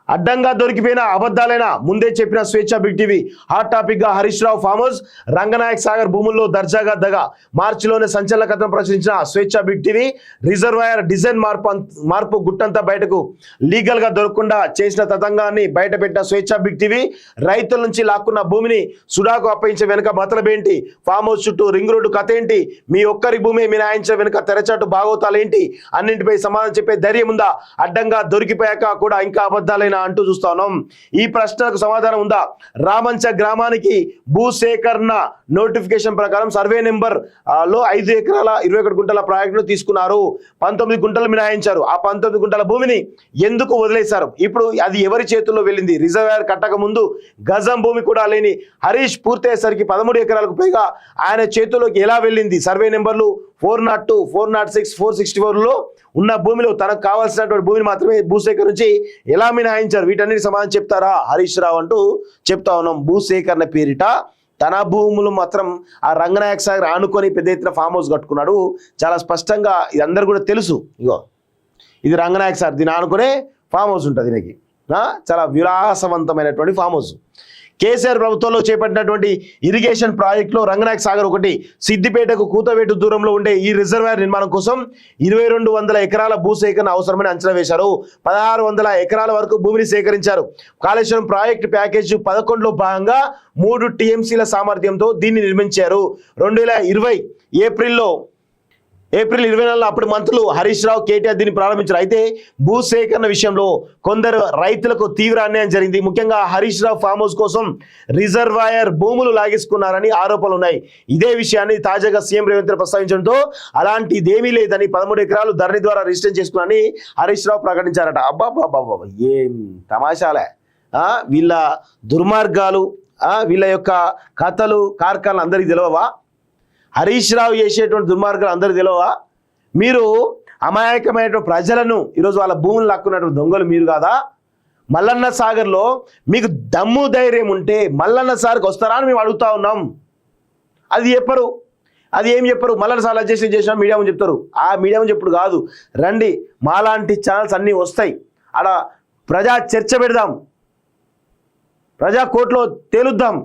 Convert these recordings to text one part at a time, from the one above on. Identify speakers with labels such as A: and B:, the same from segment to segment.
A: అడ్డంగా దొరికిపోయిన అబద్ధాలైన ముందే చెప్పిన స్వేచ్ఛ బిగ్ టీవీ హాట్ టాపిక్ గా హరీష్ రావు ఫామ్ హౌస్ రంగనాయక్ సాగర్ భూముల్లో దర్జాగా దగా మార్చిలోనే సంచలన కథనం ప్రచురించిన స్వేచ్ఛ బిగ్ టీవీ రిజర్వాయర్ డిజైన్ మార్పు గుట్టంతా బయటకు లీగల్ గా దొరకకుండా చేసిన తతంగాన్ని బయటపెట్టిన స్వేచ్ఛ బిగ్ టీవీ రైతుల నుంచి లాక్కున్న భూమిని సుడాకు అప్పగించే వెనుక మతలబేంటి ఫామ్ హౌస్ చుట్టూ రింగ్ రోడ్డు కథ ఏంటి మీ ఒక్కరి భూమి మినాయించే వెనుక తెరచాటు భాగవతాలు ఏంటి అన్నింటిపై సమాధానం చెప్పే ధైర్యం ఉందా అడ్డంగా దొరికిపోయాక కూడా ఇంకా అబద్ధాలైన అంటూ చూస్తా ఉన్నాం ఈ ప్రశ్నకు సమాధానం ఉందా రామంచ గ్రామానికి భూసేకరణ నోటిఫికేషన్ ప్రకారం సర్వే నెంబర్ లో 5 ఎకరాల 21 గుంటల ప్రాజెక్టును తీసుకున్నారు 19 గుంటలు మినహాయించారు ఆ 19 గుంటల భూమిని ఎందుకు వదిలేశారు ఇప్పుడు అది ఎవరి చేతుల్లో వెళ్ళింది రిజర్వాయర్ కట్టక ముందు గజం భూమి కూడా లేని హరీష్ పూర్తయ్యేసరికి 13 ఎకరాలకు పైగా ఆయన చేతుల్లోకి ఎలా వెళ్ళింది సర్వే నెంబర్లు 402 406 464 లో ఉన్న భూమిలో తనకు కావాల్సినటువంటి భూమిని మాత్రమే భూసేకరించి ఎలా మినహాయించారు వీటన్నిటి సమాధానం చెప్తారా హరీష్ రావు అంటూ చెప్తా ఉన్నాం భూసేకరణ పేరిట తన భూములు మాత్రం ఆ రంగనాయక సాగర్ ఆనుకొని పెద్ద ఎత్తున ఫామ్ హౌస్ కట్టుకున్నాడు చాలా స్పష్టంగా ఇది అందరు కూడా తెలుసు ఇగో ఇది రంగనాయక సాగర్ దీని ఆనుకునే ఫామ్ హౌస్ ఉంటుంది దీనికి చాలా విలాసవంతమైనటువంటి ఫామ్ హౌస్ కేసీఆర్ ప్రభుత్వంలో చేపట్టినటువంటి ఇరిగేషన్ ప్రాజెక్టులో రంగనాయక సాగర్ ఒకటి సిద్దిపేటకు కూతవేటు దూరంలో ఉండే ఈ రిజర్వాయర్ నిర్మాణం కోసం 2200 ఎకరాల భూసేకరణ అవసరమని అంచనా వేశారు 1600 ఎకరాల వరకు భూమిని సేకరించారు కాళేశ్వరం ప్రాజెక్టు ప్యాకేజ్ 11లో భాగంగా 3 టీఎంసీల సామర్థ్యంతో దీన్ని నిర్మించారు 2020 ఏప్రిల్ 24 అప్పుడు మంత్రులు హరీష్ రావు కేటీఆర్ దీన్ని ప్రారంభించారు అయితే భూసేకరణ విషయంలో కొందరు రైతులకు తీవ్ర అన్యాయం జరిగింది ముఖ్యంగా హరీష్ రావు ఫామ్ హౌస్ కోసం రిజర్వాయర్ భూములు లాగేసుకున్నారని ఆరోపణలు ఉన్నాయి ఇదే విషయాన్ని తాజాగా సీఎం రేవంత్ రెడ్డి ప్రస్తావించడంతో అలాంటిదేమీ లేదని 13 ఎకరాలు ధరణి ద్వారా రిజిస్టర్ చేసుకున్నారని హరీష్ రావు ప్రకటించారట అబ్బాబ్బాబ్బా ఏం తమాషాలే వీళ్ళ దుర్మార్గాలు వీళ్ళ యొక్క కథలు కార్ఖానాలు అందరికీ తెలియవా హరీష్ రావు చేసేటువంటి దుర్మార్గాలు అందరికీ తెలియవా మీరు అమాయకమైనటువంటి ప్రజలను ఈరోజు వాళ్ళ భూములు లాక్కున్నటువంటి దొంగలు మీరు కాదా మల్లన్న సాగర్లో మీకు దమ్ము ధైర్యం ఉంటే మల్లన్న సాగర్కి వస్తారా అని మేము అడుగుతా ఉన్నాం అది చెప్పరు అది ఏం చెప్పరు మల్లన్న సాగర్ అడ్జస్ట్ చేసినా మీడియా ముందు చెప్తారు ఆ మీడియా ముందు చెప్పుడు కాదు రండి మాలాంటి ఛానల్స్ అన్నీ వస్తాయి ఆడ ప్రజా చర్చ పెడదాం ప్రజా కోర్టులో తేలుద్దాం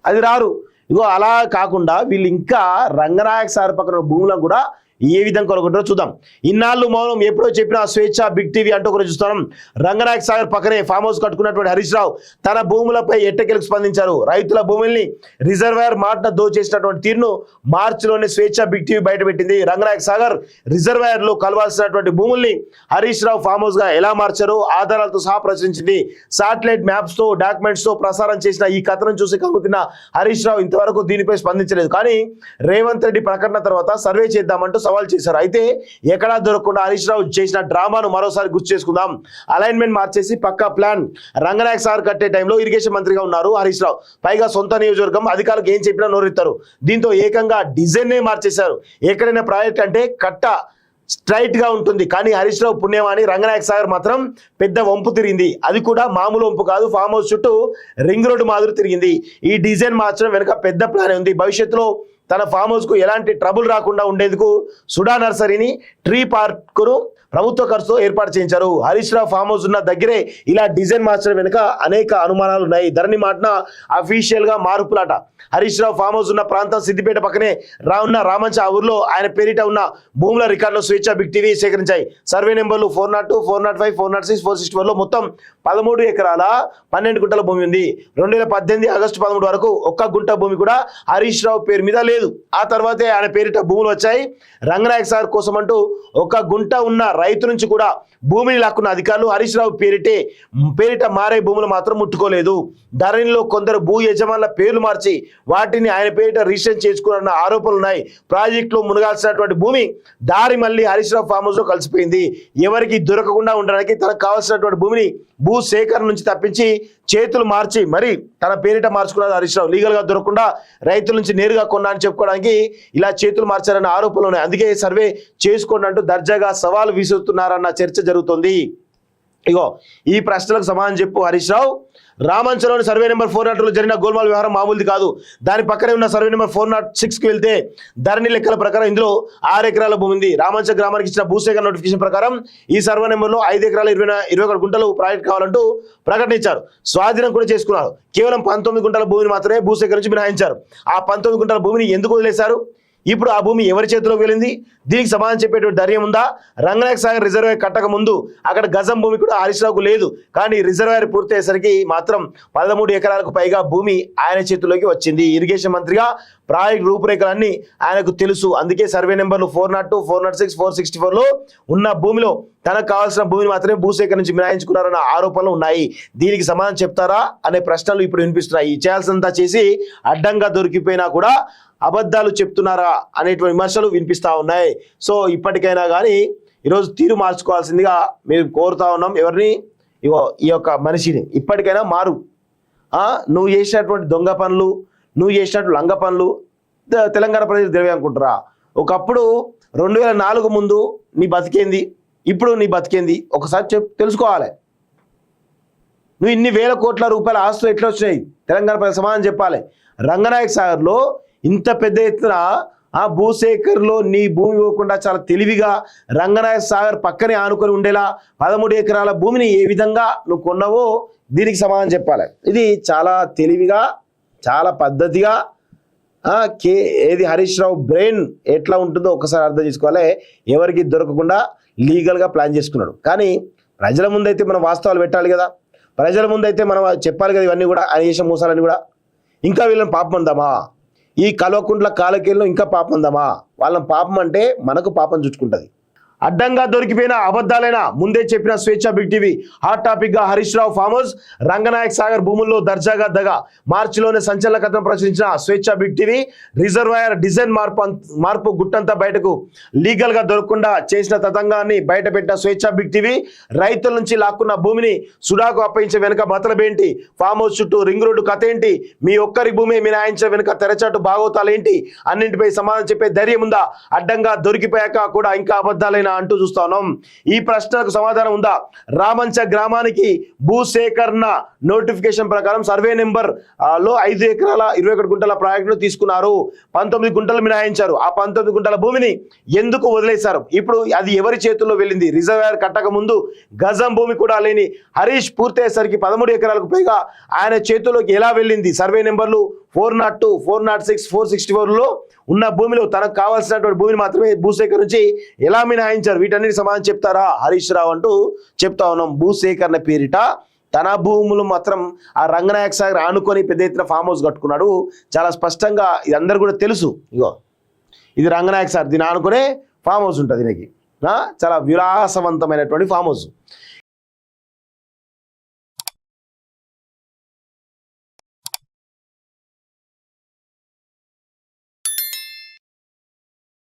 A: అది రారు ఇగో అలా కాకుండా వీళ్ళు ఇంకా రంగనాయక సాగర్ పక్కన భూములను కూడా ఏ విధంగా కొనుక్కుంటారో చూద్దాం ఇన్నాళ్ళు మౌనం ఎప్పుడో చెప్పిన స్వేచ్ఛ బిగ్ టీవీ అంటూ కూడా చూస్తున్నాం రంగనాయక సాగర్ పక్కనే ఫామ్ హౌస్ కట్టుకున్నటువంటి హరీష్ రావు తన భూములపై ఎట్టకేలకు స్పందించారు రైతుల భూముల్ని రిజర్వాయర్ మాటన దోచేసినటువంటి తీరును మార్చిలోనే స్వేచ్ఛ బిగ్ టీవీ బయటపెట్టింది రంగనాయక సాగర్ రిజర్వాయర్ లో కలవాల్సినటువంటి భూముల్ని హరీష్ రావు ఫామ్ హౌస్ గా ఎలా మార్చారో ఆధారాలతో సహా ప్రచురించింది శాటిలైట్ మ్యాప్స్ తో డాక్యుమెంట్స్ తో ప్రసారం చేసిన ఈ కథనం చూసి కంగుతున్న హరీష్ రావు ఇంతవరకు దీనిపై స్పందించలేదు కానీ రేవంత్ రెడ్డి ప్రకటన తర్వాత సర్వే చేద్దామంటూ సవాల్ చేశారు అయితే ఎక్కడా దొరకకుండా హరీష్ రావు చేసిన డ్రామాను మరోసారి గుర్తు చేసుకుందాం అలైన్మెంట్ మార్చేసి పక్కా ప్లాన్ రంగనాయక సాగర్ కట్టే టైంలో ఇరిగేషన్ మంత్రిగా ఉన్నారు హరీష్ రావు పైగా సొంత నియోజకవర్గం అధికారులకు ఏం చెప్పినా నోరెత్తారు దీంతో ఏకంగా డిజైన్నే మార్చేశారు ఎక్కడైనా ప్రాజెక్ట్ అంటే కట్ట స్ట్రైట్ గా ఉంటుంది కానీ హరీష్ రావు పుణ్యమాని రంగనాయక సాగర్ మాత్రం పెద్ద వంపు తిరిగింది అది కూడా మామూలు వంపు కాదు ఫామ్ హౌస్ చుట్టూ రింగ్ రోడ్డు మాదిరి తిరిగింది ఈ డిజైన్ మార్చడం వెనుక పెద్ద ప్లాన్ ఉంది భవిష్యత్తులో తన ఫామ్ హౌస్ కు ఎలాంటి ట్రబుల్ రాకుండా ఉండేందుకు సుడా నర్సరీని ట్రీ పార్కును ప్రభుత్వ ఖర్చుతో ఏర్పాటు చేయించారు హరీష్ రావు ఫామ్ హౌస్ ఉన్న దగ్గరే ఇలా డిజైన్ మార్చడం వెనుక అనేక అనుమానాలు ఉన్నాయి ధరణి మాటన అఫీషియల్ గా మార్పులాట హరీష్ రావు ఫామ్ హౌస్ ఉన్న ప్రాంతం సిద్దిపేట పక్కనే ఉన్న రామంచ ఆ ఊర్లో ఆయన పేరిట ఉన్న భూముల రికార్డులో స్వేచ్ఛ బిగ్ టీవీ సేకరించాయి సర్వే నెంబర్లు 402 405 406 464 లో మొత్తం 13 ఎకరాల 12 గుంటల భూమి ఉంది 2018 ఆగస్టు 13 వరకు ఒక్క గుంట భూమి కూడా హరీష్ రావు పేరు మీద లేదు ఆ తర్వాతే ఆయన పేరిట భూములు వచ్చాయి రంగనాయక సాగర్ కోసం అంటూ ఒక గుంట ఉన్న రైతు నుంచి కూడా భూమిని లాక్కున్న అధికారులు హరీష్ రావు పేరిట మారే భూములు మాత్రం ముట్టుకోలేదు ధరణిలో కొందరు భూ యజమానుల పేర్లు మార్చి వాటిని ఆయన పేరిట రిజిస్టర్ చేసుకున్న ఆరోపణలు ఉన్నాయి ప్రాజెక్టులో మునగాల్సినటువంటి భూమి దారి మళ్ళీ హరీష్ రావు ఫామ్ హౌస్ లో కలిసిపోయింది ఎవరికి దొరకకుండా ఉండడానికి తనకు కావాల్సినటువంటి భూమిని భూ సేకరణ నుంచి తప్పించి చేతులు మార్చి మరి తన పేరిట మార్చుకున్నారు హరీష్ రావు లీగల్ గా దొరకకుండా రైతుల నుంచి నేరుగా కొన్నా అని చెప్పుకోవడానికి ఇలా చేతులు మార్చారన్న ఆరోపణలు ఉన్నాయి అందుకే సర్వే చేసుకోండి అంటూ దర్జాగా సవాల్ విసురుతున్నారన్న చర్చ జరుగుతుంది ఇగో ఈ ప్రశ్నలకు సమాధానం చెప్పు హరీష్ రావు రామంచలోని సర్వే నెంబర్ 402 జరిగిన గోల్మాల్ వ్యవహారం మామూలుది కాదు. దాని పక్కనే ఉన్న సర్వే నెంబర్ 406కి వెళ్తే ధరణి లెక్కల ప్రకారం ఇందులో 6 ఎకరాల భూమి ఉంది. రామంచ గ్రామానికి ఇచ్చిన భూసేకరణ నోటిఫికేషన్ ప్రకారం ఈ సర్వే నెంబర్లో 5 ఎకరాల 21 గుంటలు ప్రాజెక్ట్ కావాలంటూ ప్రకటించారు. స్వాధీనం కూడా చేసుకున్నారు. కేవలం 19 గుంటల భూమిని మాత్రమే భూసేకరించి మినహాయించారు. ఆ 19 గుంటల భూమిని ఎందుకు వదిలేశారు? ఇప్పుడు ఆ భూమి ఎవరి చేతిలోకి వెళ్ళింది? దీనికి సమాధానం చెప్పేటువంటి ధైర్యం ఉందా? రంగనాయక సాగర్ రిజర్వాయర్ కట్టక ముందు అక్కడ గజం భూమి కూడా హరీష్ రావుకు లేదు. కానీ రిజర్వాయర్ పూర్తయ్యేసరికి మాత్రం 13 ఎకరాలకు పైగా భూమి ఆయన చేతిలోకి వచ్చింది. ఇరిగేషన్ మంత్రిగా ప్రాజెక్ట్ రూపురేఖలన్నీ ఆయనకు తెలుసు. అందుకే సర్వే నెంబర్లు 402, 406, 464లో ఉన్న భూమిలో తనకు కావాల్సిన భూమిని మాత్రమే భూసేకరణ నుంచి మినహాయించుకున్నారన్న ఆరోపణలు ఉన్నాయి. దీనికి సమాధానం చెప్తారా అనే ప్రశ్నలు ఇప్పుడు వినిపిస్తున్నాయి. చేయాల్సినంతా చేసి అడ్డంగా దొరికిపోయినా కూడా అబద్ధాలు చెప్తున్నారా అనేటువంటి విమర్శలు వినిపిస్తూ ఉన్నాయి. సో ఇప్పటికైనా కానీ ఈరోజు తీరు మార్చుకోవాల్సిందిగా మేము కోరుతా ఉన్నాం. ఎవరిని? ఈ యొక్క మనిషిని ఇప్పటికైనా మారు. నువ్వు చేసినటువంటి దొంగ పనులు, నువ్వు చేసినట్టు లంగ పనులు తెలంగాణ ప్రజలు తెలివి అనుకుంటారా? ఒకప్పుడు 2004 ముందు నీ బతికేంది, ఇప్పుడు నీ బతికేంది ఒకసారి తెలుసుకోవాలి. నువ్వు ఇన్ని వేల కోట్ల రూపాయల ఆస్తులు ఎట్లా వచ్చినాయి తెలంగాణ ప్రజలు సమాధానం చెప్పాలి. రంగనాయక సాగర్లో ఇంత పెద్ద ఎత్తున ఆ భూసేకర్లో నీ భూమి ఇవ్వకుండా చాలా తెలివిగా రంగనాయక సాగర్ పక్కనే ఆనుకొని ఉండేలా 13 ఎకరాల భూమిని ఏ విధంగా నువ్వు కొన్నావో దీనికి సమాధానం చెప్పాలి. ఇది చాలా తెలివిగా, చాలా పద్ధతిగా ఏది హరీష్ రావు బ్రెయిన్ ఎట్లా ఉంటుందో ఒకసారి అర్థం చేసుకోవాలి. ఎవరికి దొరకకుండా లీగల్గా ప్లాన్ చేసుకున్నాడు. కానీ ప్రజల ముందైతే మనం వాస్తవాలు పెట్టాలి కదా, ప్రజల ముందైతే మనం చెప్పాలి కదా. ఇవన్నీ కూడా అనేష మోసాలని కూడా ఇంకా వీళ్ళని పాపం అందామా? ఈ కల్వకుంట్ల కాలకేళ్ళలో ఇంకా పాపం అందామా? వాళ్ళని పాపం అంటే మనకు పాపం చుట్టుకుంటుంది. అడ్డంగా దొరికిపోయిన అబద్ధాలైనా ముందే చెప్పిన స్వేచ్ఛ బిగ్ టీవీ హాట్ టాపిక్ గా హరీష్ రావు ఫామ్ హౌస్, రంగనాయక సాగర్ భూముల్లో దర్జాగా దగా. మార్చిలోనే సంచలన కథనం ప్రచురించిన స్వేచ్ఛ బిగ్ టీవీ రిజర్వాయర్ డిజైన్ మార్పు గుట్టంతా బయటకు లీగల్ గా దొరకకుండా చేసిన తతంగాన్ని బయట పెట్టిన స్వేచ్ఛ బిగ్ టీవీ రైతుల నుంచి లాక్కున్న భూమిని సుడాకు అప్పగించే వెనుక మతలబేంటి? ఫామ్ హౌస్ చుట్టూ రింగ్ రోడ్డు కథ ఏంటి? మీ ఒక్కరి భూమి మినహాయించే వెనుక తెరచాటు భాగవతాలు ఏంటి? అన్నింటిపై సమాధానం చెప్పే ధైర్యం ఉందా? అడ్డంగా దొరికిపోయాక కూడా ఇంకా అబద్ధాలైన అంటూ చూస్తా ఉన్నాం. ఈ ప్రశ్నకు సమాధానం ఉందా? రామంచ గ్రామానికి భూసేకరణ నోటిఫికేషన్ ప్రకారం సర్వే నెంబర్ లో 5 ఎకరాల 21 గుంటల ప్రాజెక్టును తీసుకున్నారు. 19 గుంటలు మినహాయించారు. ఆ 19 గుంటల భూమిని ఎందుకు వదిలేశారు? ఇప్పుడు అది ఎవరి చేతుల్లో వెళ్ళింది? రిజర్వాయర్ కట్టక ముందు గజం భూమి కూడా లేని హరీష్ పూర్తయ్యేసరికి 13 ఎకరాలకు పైగా ఆయన చేతుల్లోకి ఎలా వెళ్ళింది? సర్వే నెంబర్లు 402, 406, 464లో ఉన్న భూమిలో తనకు కావాల్సినటువంటి భూమిని మాత్రమే భూసేకరించి ఎలా మినహాయించారు? వీటన్నిటి సమాధానం చెప్తారా హరీష్ రావు అంటూ చెప్తా ఉన్నాం. భూసేకరణ పేరిట తన భూములు మాత్రం ఆ రంగనాయక సాగర్ ఆనుకొని పెద్ద ఎత్తున ఫామ్ హౌస్ కట్టుకున్నాడు. చాలా స్పష్టంగా ఇది అందరు కూడా తెలుసు. ఇది రంగనాయక సాగర్, దీని ఆనుకునే ఫామ్ హౌస్ ఉంటుంది. దీనికి చాలా విలాసవంతమైనటువంటి ఫామ్ హౌస్.